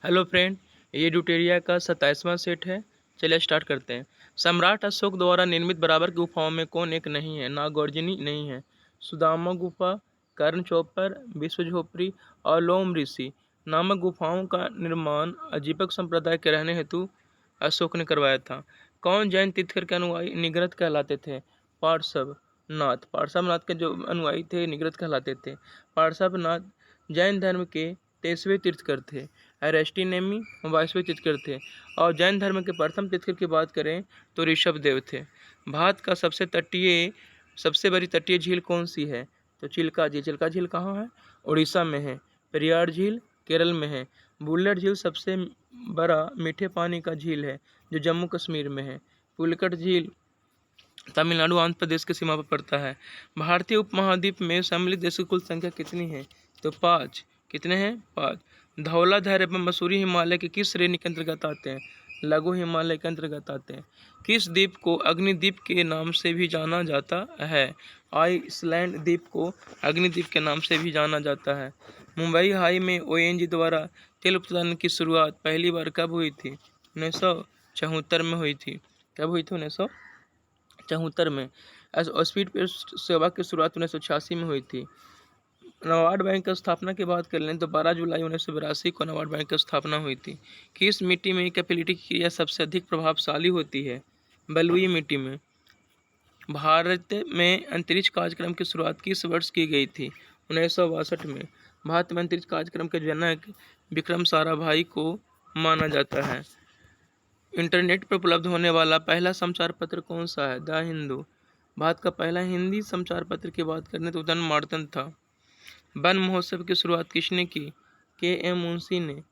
Hello friend, ये ड्यूटेरिया का 27वां set है। चलिए स्टार्ट करते हैं। सम्राट अशोक द्वारा निर्मित बराबर की गुफाओं में कौन एक नहीं है? नागार्जुनी नहीं है। सुदामा गुफा, कर्ण चौपर, विश्व झोपड़ी और लोम ऋषि नामक गुफाओं का निर्माण अजीबक संप्रदाय के रहने हेतु अशोक ने करवाया था। कौन जैन तीर्थकर के अनुयायी निगृत कहलाते थे? पार्श्वनाथ के जो अनुयायी थे निगृत कहलाते थे। पार्श्वनाथ जैन धर्म के 23वें तीर्थकर थे। एरिस्टोनेमी 22वें तीर्थकर थे और जैन धर्म के प्रथम तीर्थकर की बात करें तो ऋषभदेव थे। भारत का सबसे बड़ी तटीय झील कौन सी है? तो चिल्का झील। चिल्का झील कहाँ है? उड़ीसा में है। पेरियार झील केरल में है। बुल्लर झील सबसे बड़ा मीठे पानी का झील है जो जम्मू कश्मीर में है। पुलिकट झील तमिलनाडु आंध्र प्रदेश की सीमा पर पड़ता है। भारतीय उपमहाद्वीप में सम्मिलित देशों की कुल संख्या कितनी है? तो 5। कितने हैं? 5। धौलाधार एवं मसूरी हिमालय की किस श्रेणी के अंतर्गत आते हैं? लघु हिमालय के अंतर्गत आते हैं। किस द्वीप को अग्निद्वीप के नाम से भी जाना जाता है? आइसलैंड द्वीप को अग्निद्वीप के नाम से भी जाना जाता है। मुंबई हाई में ओएनजी द्वारा तेल उत्पादन की शुरुआत पहली बार कब हुई थी? 1974 में हुई थी। कब हुई थी? 1974 में। स्पीड पोस्ट सेवा की शुरुआत 1986 में हुई थी। नाबार्ड बैंक की स्थापना की बात कर लें तो 12 जुलाई 1982 को नाबार्ड बैंक की स्थापना हुई थी। किस मिट्टी में कैपिलिटी की क्रिया सबसे अधिक प्रभावशाली होती है? बलुई मिट्टी में। भारत में अंतरिक्ष कार्यक्रम की शुरुआत किस वर्ष की गई थी? 1962 में। भारत में अंतरिक्ष कार्यक्रम के जनक विक्रम साराभाई को माना जाता है। इंटरनेट पर उपलब्ध होने वाला पहला समाचार पत्र कौन सा है? द हिंदू। भारत का पहला हिंदी समाचार पत्र की बात करें तो उदन मार्तन था। वन महोत्सव की शुरुआत किसने की? के.एम. मुंशी ने।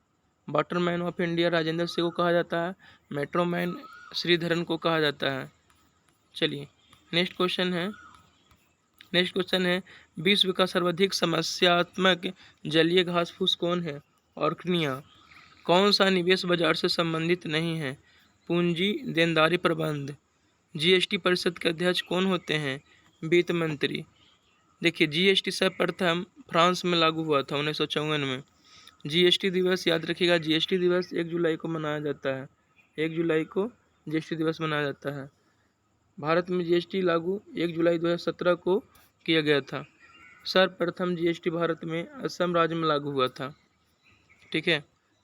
Waterman of India Rajendra Singh को कहा जाता है। मेट्रोमैन श्रीधरन को कहा जाता है। चलिए नेक्स्ट क्वेश्चन है विश्व का सर्वाधिक समस्यात्मक जलीय घास फूस कौन है? ऑर्किनिया। कौन सा निवेश बाजार से संबंधित नहीं है? पूंजी देनदारी प्रबंध। जीएसटी परिषद के अध्यक्ष कौन होते हैं? वित्त मंत्री। देखिए जीएसटी सर्वप्रथम फ्रांस में लागू हुआ था 1954 में। जीएसटी दिवस याद रखिएगा, जीएसटी दिवस 1 जुलाई को मनाया जाता है। 1 जुलाई को जीएसटी दिवस मनाया जाता है। भारत में जीएसटी लागू 1 जुलाई 2017 को किया गया था। सर्वप्रथम जीएसटी भारत में असम राज्य में लागू हुआ था। ठीक है,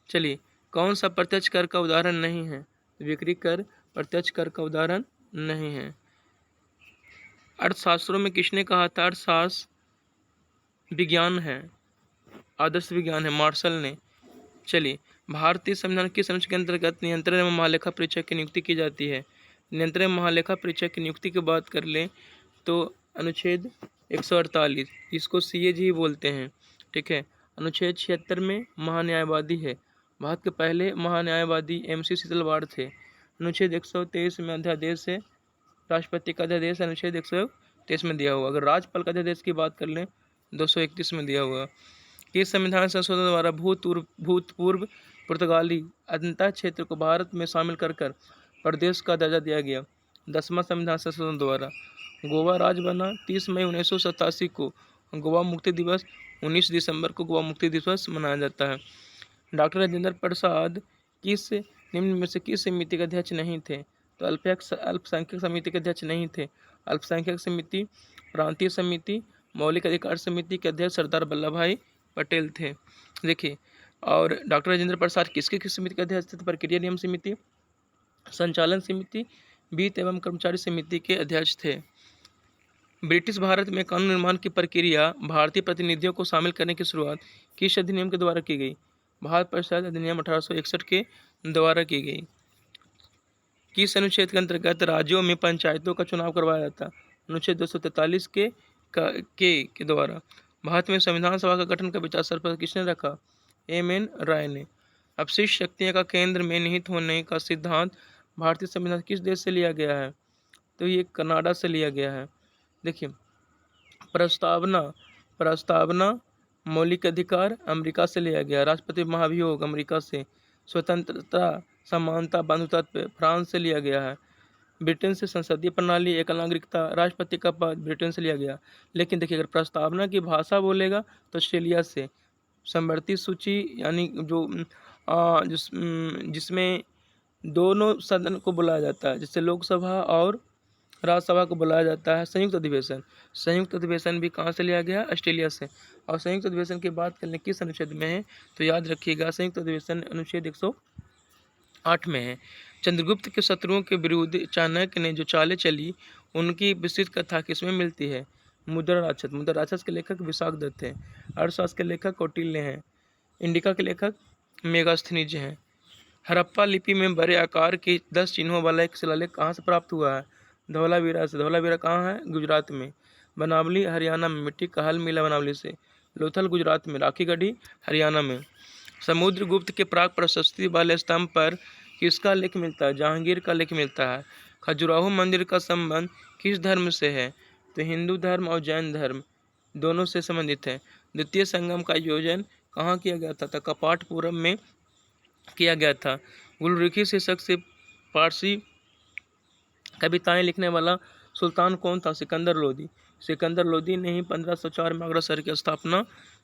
चलिए कौन सा प्रत्यक्ष कर का उदाहरण नहीं है? बिक्री कर प्रत्यक्ष कर का उदाहरण नहीं है। अर्थशास्त्रों में किसने कहा था अर्थशास्त्र विज्ञान है, आदर्श विज्ञान है? मार्शल ने। चलिए भारतीय संविधान किस अनुच्छेद के अंतर्गत नियंत्रण एवं महालेखा परीक्षक की नियुक्ति की जाती है? नियंत्रण एवं महालेखा परीक्षक की नियुक्ति की बात कर लें तो अनुच्छेद 148, इसको सीएजी ही बोलते हैं। ठीक है, अनुच्छेद 76 में महान्यायवादी है। भारत के पहले महान्यायवादी MC शीतलवाड़ थे। अनुच्छेद 123 में अध्यादेश है, राष्ट्रपति का अध्यादेश अनुच्छेद 123 में दिया हुआ। अगर राज्यपाल का अध्यादेश की बात कर लें 231 में दिया हुआ। किस संविधान संशोधन द्वारा भूतपूर्व पुर्तगाली अंतः क्षेत्र को भारत में शामिल कर प्रदेश का दर्जा दिया गया? 10वां संविधान संशोधन द्वारा। गोवा राज्य बना 30 मई 1987 को। गोवा मुक्ति दिवस 19 दिसंबर को गोवा मुक्ति दिवस मनाया जाता है। डॉक्टर राजेंद्र प्रसाद किस निम्न में से किस समिति के अध्यक्ष नहीं थे? तो अल्पसंख्यक समिति के अध्यक्ष नहीं थे। अल्पसंख्यक समिति, प्रांतीय समिति, मौलिक अधिकार समिति के अध्यक्ष सरदार वल्लभ भाई पटेल थे। देखिए, और डॉक्टर राजेंद्र प्रसाद किस समिति के अध्यक्ष थे? तो प्रक्रिया नियम समिति, संचालन समिति, वित्त एवं कर्मचारी समिति के अध्यक्ष थे। ब्रिटिश भारत में कानून निर्माण की प्रक्रिया भारतीय प्रतिनिधियों को शामिल करने की शुरुआत किस अधिनियम के द्वारा की गई? भारत परिषद अधिनियम 1861 के द्वारा की गई। किस अनुच्छेद के अंतर्गत राज्यों में पंचायतों का चुनाव करवाया जाता? अनुच्छेद 243 के द्वारा। भारत में संविधान सभा का गठन का विचार सर्वप्रथम किसने रखा? M.N. राय ने। अपशिष्ट शक्तियाँ का केंद्र में निहित होने का सिद्धांत भारतीय संविधान किस देश से लिया गया है? तो ये कनाडा से लिया गया है। देखिए, प्रस्तावना मौलिक अधिकार अमेरिका से लिया गया। राष्ट्रपति महाभियोग अमेरिका से। स्वतंत्रता, समानता, बंधुत्व फ्रांस से लिया गया है। ब्रिटेन से संसदीय प्रणाली, एकल नागरिकता, राष्ट्रपति का पद ब्रिटेन से लिया गया। लेकिन देखिए, अगर प्रस्तावना की भाषा बोलेगा तो ऑस्ट्रेलिया से। समवर्ती सूची यानी जो जिसमें दोनों सदन को बुलाया जाता है, जिससे लोकसभा और राज्यसभा को बुलाया जाता है संयुक्त अधिवेशन। संयुक्त अधिवेशन भी कहाँ से लिया गया? ऑस्ट्रेलिया से। और संयुक्त अधिवेशन की बात करने किस अनुच्छेद में है? तो याद रखिएगा संयुक्त अधिवेशन अनुच्छेद 108 में है। चंद्रगुप्त के शत्रुओं के विरुद्ध चाणक्य ने जो चालें चली उनकी विस्तृत कथा किसमें मिलती है? मुद्रा राक्षस। मुद्रा राक्षस के लेखक विशाखदत्त हैं। अर्थशास्त्र के लेखक कौटिल्य हैं। इंडिका के लेखक मेगास्थनीज हैं। हड़प्पा लिपि में बड़े आकार के 10 चिन्हों वाला एक शिलालेख कहाँ से प्राप्त हुआ है? धौलावीरा से। धौलावीरा कहाँ है? गुजरात में। बनावली हरियाणा में। मिट्टी का हल मिला बनावली से। लोथल गुजरात में। राखीगढ़ी हरियाणा में। समुद्रगुप्त के प्राग प्रशस्ति वाले स्तंभ पर किसका लेख मिलता है? जहांगीर का लेख मिलता है। खजुराहो मंदिर का संबंध किस धर्म से है? तो हिंदू धर्म और जैन धर्म दोनों से संबंधित है। द्वितीय संगम का आयोजन कहाँ किया गया था? तो कपाटपुरम में किया गया था। गुलरुखी शीर्षक से फारसी कविताएं लिखने वाला सुल्तान कौन था? सिकंदर लोदी। सिकंदर लोदी ने ही 1504 में आगरा शहर की स्थापना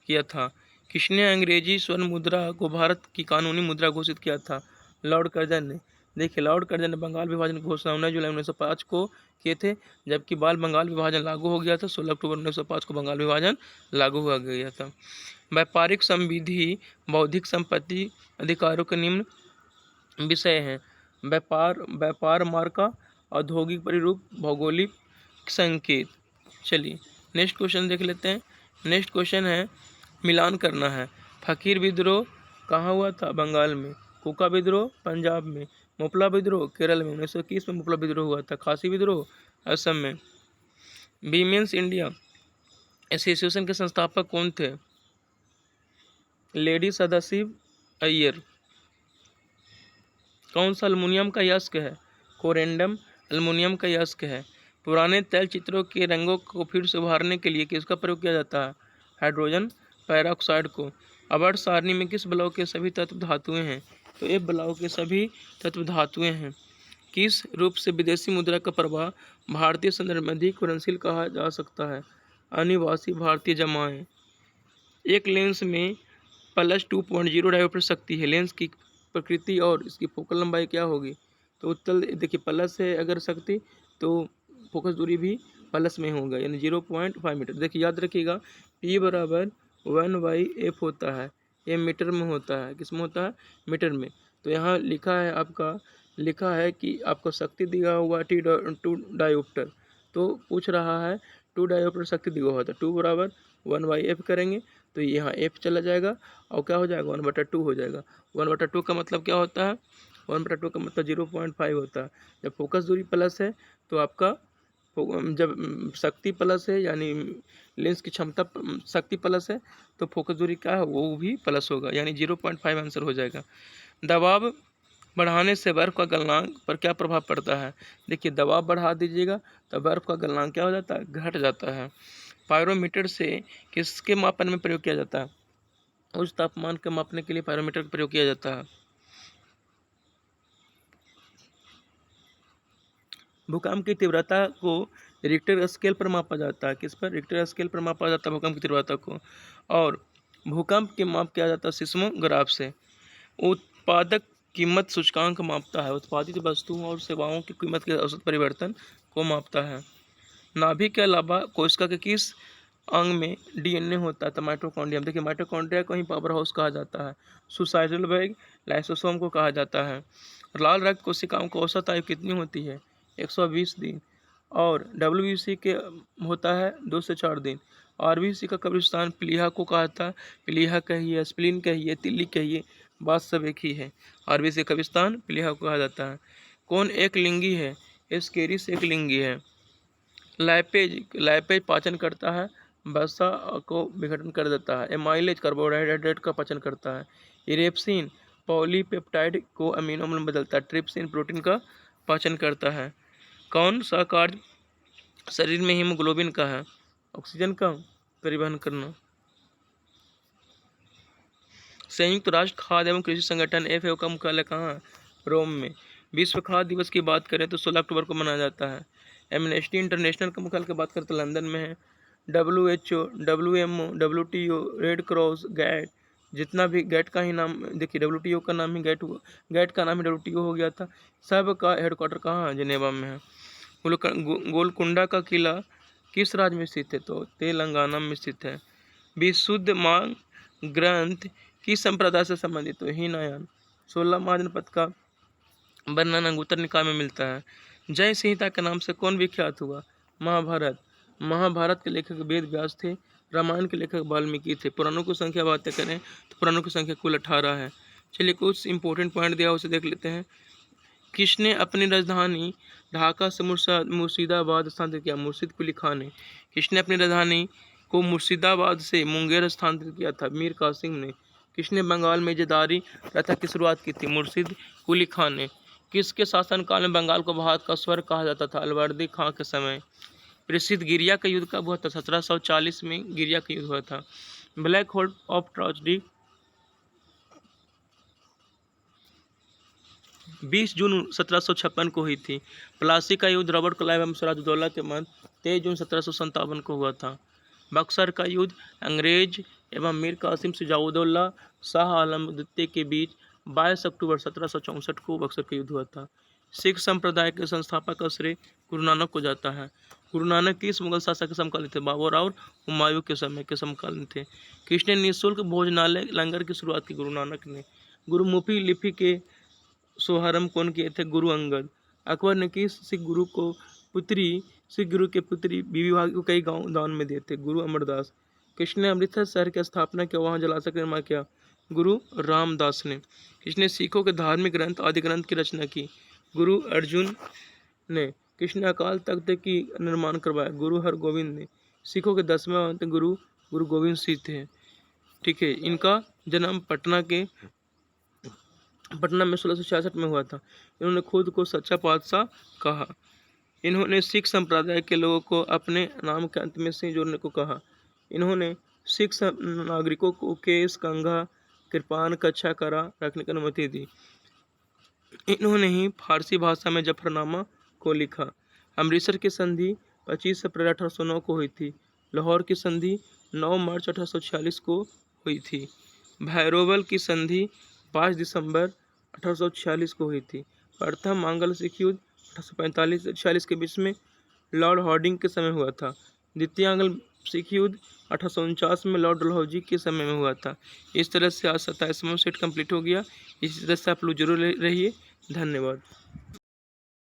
किया था। किसने अंग्रेजी स्वर्ण मुद्रा को भारत की कानूनी मुद्रा घोषित किया था? लॉर्ड कर्जन ने। देखिए लॉर्ड कर्जन ने बंगाल विभाजन की घोषणा 19 जुलाई 1905 को किए थे, जबकि बाल बंगाल विभाजन लागू हो गया था। 16 अक्टूबर 1905 को बंगाल विभाजन लागू हुआ गया था। व्यापारिक संविधि बौद्धिक संपत्ति अधिकारों के निम्न विषय हैं। व्यापार मार्का, औद्योगिक परिरूप, भौगोलिक संकेत। चलिए नेक्स्ट क्वेश्चन देख लेते हैं। नेक्स्ट क्वेश्चन है मिलान करना है। फकीर विद्रोह कहाँ हुआ था? बंगाल में। कुका विद्रोह पंजाब में। मुपला विद्रोह केरल में। 1921 में मुपला विद्रोह हुआ था। खासी विद्रोह असम में। वीमेंस इंडिया एसोसिएशन के संस्थापक कौन थे? लेडी सदाशिव अय्यर। कौन सा अल्मुनियम का यस्क है? कोरेंडम अल्मुनियम का यस्क है। पुराने तैल चित्रों के रंगों को फिर से उभारने के लिए किसका प्रयोग किया जाता है? हाइड्रोजन पेरोक्साइड को। आवर्त सारणी में किस बलव के सभी तत्व धातुएं हैं? तो एफ बलव के सभी तत्व धातुएं हैं। किस रूप से विदेशी मुद्रा का प्रवाह भारतीय संदर्भ में अधिक घुलनशील कहा जा सकता है? अनिवासी भारतीय जमाएं। एक लेंस में +2.0 डायोप्टर शक्ति है। लेंस की प्रकृति और इसकी फोकल लंबाई क्या होगी? तो उत्तर देखिए प्लस है अगर शक्ति तो फोकस दूरी भी प्लस में होगा यानी 0.5 मीटर। देखिए याद रखिएगा P बराबर 1/f होता है। ये मीटर में होता है। किस में होता है? मीटर में। तो यहाँ लिखा है कि आपको शक्ति दिया हुआ 2 डायोप्टर। तो पूछ रहा है 2 डायोप्टर शक्ति दिया हुआ था। 2 बराबर 1/f करेंगे तो यहाँ f चला जाएगा और क्या हो जाएगा 1/2 हो जाएगा। 1/2 का मतलब क्या होता है? 1/2 का मतलब 0.5 होता है। जब फोकस दूरी प्लस है तो आपका जब शक्ति प्लस है यानी लेंस की क्षमता शक्ति प्लस है तो फोकस दूरी क्या है? वो भी प्लस होगा यानी 0.5 आंसर हो जाएगा। दबाव बढ़ाने से बर्फ़ का गलनांक पर क्या प्रभाव पड़ता है? देखिए दबाव बढ़ा दीजिएगा तो बर्फ़ का गलनांक क्या हो जाता है? घट जाता है। पायरोमीटर से किसके मापन में प्रयोग किया जाता है? उस तापमान के मापने के लिए पायरोमीटर का प्रयोग किया जाता है। भूकंप की तीव्रता को रिक्टर स्केल पर मापा जाता है। किस पर? रिक्टर स्केल पर मापा जाता है भूकंप की तीव्रता को। और भूकंप के माप किया जाता है सिस्मोग्राफ से। उत्पादक कीमत सूचकांक मापता है। उत्पादित वस्तुओं और सेवाओं की कीमत के औसत परिवर्तन को मापता है। नाभि के अलावा कोशिका के किस अंग में DNA होता है? तो माइटोकॉन्ड्रिया। देखिए माइटोकॉन्ड्रिया को ही पावर हाउस कहा जाता है। सुसाइटल बैग लाइसोसोम को कहा जाता है। लाल रक्त कोशिकाओं की औसत आयु कितनी होती है? 120 दिन। और WBC के होता है 2 से 4 दिन। RBC का कब्रिस्तान प्लीहा को कहा था। प्लीहा कहिए, स्प्लीन कहिए, तिल्ली कहिए, बात सब एक ही है। RBC कब्रिस्तान प्लीहा को कहा जाता है। कौन एक लिंगी है? एस्केरिस एक लिंगी है। लाइपेज पाचन करता है। वसा को विघटन कर देता है। एमाइलेज कार्बोहाइड्रेट का पाचन करता है। इरेप्सिन पॉलीपेप्टाइड को अमीनो में बदलता है। ट्रिप्सिन प्रोटीन का पाचन करता है। कौन सा कार्य शरीर में हीमोग्लोबिन का है? ऑक्सीजन का परिवहन करना। संयुक्त राष्ट्र खाद्य एवं कृषि संगठन FAO का मुख्यालय कहाँ है? रोम में। विश्व खाद्य दिवस की बात करें तो 16 अक्टूबर को मनाया जाता है। एमनेस्टी इंटरनेशनल का मुख्यालय की बात करें तो लंदन में है। WHO, WMO, WTO, Red Cross, GATT, जितना भी गेट का ही नाम देखिए, WTO का नाम ही गेट का नाम ही WTO हो गया था। सब का हेडक्वार्टर कहाँ है? जिनेवा में है। गोलकुंडा का किला किस राज्य में स्थित है? तो तेलंगाना में स्थित है। विशुद्ध मार्ग ग्रंथ किस संप्रदाय से संबंधित? तो हीनयान। 16 महाजनपद का वर्णन अंगुत्तर निकाय में मिलता है। जय संहिता के नाम से कौन विख्यात हुआ? महाभारत। महाभारत के लेखक वेद व्यास थे। रामायण के लेखक वाल्मीकि थे। पुराणों की संख्या बातें करें तो पुराणों की संख्या कुल 18 है। चलिए कुछ इंपॉर्टेंट पॉइंट दिया उसे देख लेते हैं। किसने अपनी राजधानी ढाका से मुर्शिदाबाद स्थानांतरित किया? मुर्शिद कुली खान ने। किसने अपनी राजधानी को मुर्शिदाबाद से मुंगेर स्थानांतरित किया था? मीर कासिम ने। किसने बंगाल में जदारी प्रथा की शुरुआत की थी? मुर्शिद कुली खान ने। किसके शासनकाल में बंगाल को भारत का स्वर्ग कहा जाता था? अलवर्दी खां के समय। प्रसिद्ध गिरिया का युद्ध कब हुआ था? 1740 में गिरिया का युद्ध हुआ था। ब्लैक होल ऑफ ट्रेजेडी 20 जून 1756 को हुई थी। प्लासी का युद्ध रॉबर्ट क्लाइव एवं सिराजुद्दौला के मध्य 23 जून 1757 को हुआ था। बक्सर का युद्ध अंग्रेज एवं मीर कासिम शुजाउद्दौला शाह आलम द्वितीय के बीच 22 अक्टूबर 1764 को बक्सर का युद्ध हुआ था। सिख संप्रदाय के संस्थापक का श्रेय गुरु नानक को जाता है। गुरु नानक किस मुगल शासक के समकालीन थे? बाबर और हुमायूं के समय के समकालीन थे। किसने निःशुल्क भोजनालय लंगर की शुरुआत की? गुरु नानक ने। गुरुमुखी लिपि के शुभारंभ कौन किए थे? गुरु अंगद। अकबर ने किस सिख गुरु के पुत्री बीबी भाग को कई गांव दान में दिए थे? गुरु अमरदास। किसने अमृतसर शहर की स्थापना किया, वहां जलाशय का निर्माण किया? गुरु रामदास ने। किसने सिखों के धार्मिक ग्रंथ आदि ग्रंथ की रचना की? गुरु अर्जुन ने। किसने अकाल तख्त की निर्माण करवाया? गुरु हरगोविंद ने। सिखों के 10वें महंत गुरु गोविंद सिंह थे। ठीक है, इनका जन्म पटना में 1666 में हुआ था। इन्होंने खुद को सच्चा बादशाह कहा। इन्होंने सिख संप्रदाय के लोगों को अपने नाम के अंत में सिंह जोड़ने को कहा। इन्होंने सिख नागरिकों को केस, कंघा, कृपान, कच्छा, करा रखने की अनुमति दी। इन्होंने ही फारसी भाषा में जफरनामा को लिखा। अमृतसर की संधि 25 अप्रैल 1809 को हुई थी। लाहौर की संधि 9 मार्च 1846 को हुई थी। भैरोवल की संधि 5 दिसंबर 1846 को हुई थी। प्रथम आंग्ल सिख युद्ध 1845 से 46 के बीच में लॉर्ड हार्डिंग के समय हुआ था। द्वितीय आंग्ल सिख युद्ध 1849 में लॉर्ड डलहौजी के समय में हुआ था। इस तरह से आज 27वां सेट कंप्लीट हो गया। इसी तरह से आप लोग जरूर रहिए। धन्यवाद।